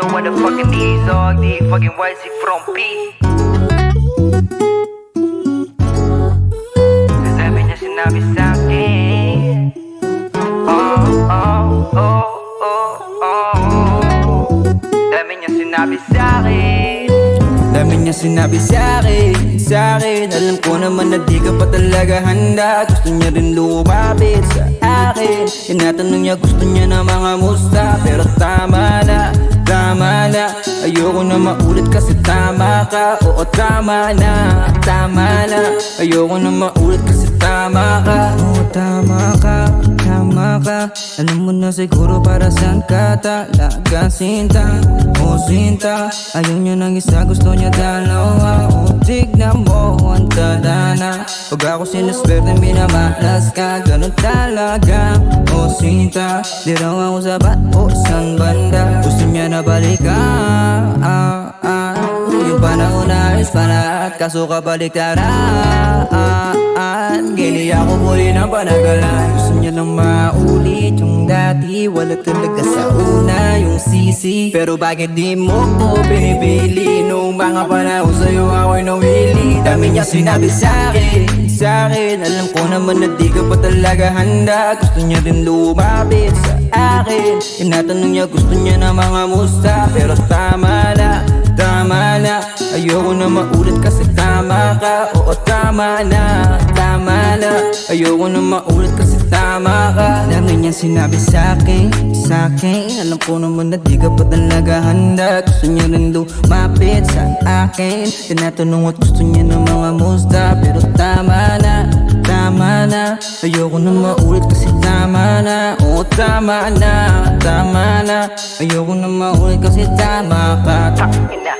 know what the fucking is, dog. The fucking YZ from P. Dami niya sinabi sa'kin. Oh, oh, oh, oh, oh. Dami niya sinabi sa'kin. Dami niya sinabi sa'kin. Alam ko naman na di ka pa talaga handa. Gusto niya rin lumapit sa akin. Tinatanong niya gusto niya na mga musta. Pero tama na. Ayoko na maulit kasi tama ka. Oo, tama na. Ayoko na maulit kasi tama ka. Oo, tama ka. Alam mo na siguro para saan ka talaga, sinta. O sinta, ayaw niya ng isa, gusto niya dalawa. O tignan mo, ang tadhana. Pag ako sinaswerte, minamalas ka. Ganun talaga, o sinta. Di raw ako sapat o isang banda. Gusto niya na balikan. Yung panahon na ayos pa lahat, kaso kabaliktaran. Gili ako muli ng panagalan. Gusto niya lang maulit yung dati. Wala talaga sa una yung sisi. Pero bakit di mo ko pinipili? Nung mga panahon sa'yo ako'y nawili. Dami niya sinabi sa'kin. Alam ko naman na di ka pa talaga handa. Gusto niya rin lumapit sa akin. Tinatanong niya gusto niya na mga musta. Pero tama na. Ayoko na maulit kasi tama ka. Oo, tama na. Ayoko na maulit kasi tama ka. Dami niya sinabi sa'kin. Alam ko naman na di ka pa talaga handa. Gusto niya rin lumapit sa akin. Tinatanong at gusto niya ng mga musta. Pero tama na. Ayoko na maulit kasi tama na. Oo, tama na. Ayoko na maulit kasi tama ka. Ina.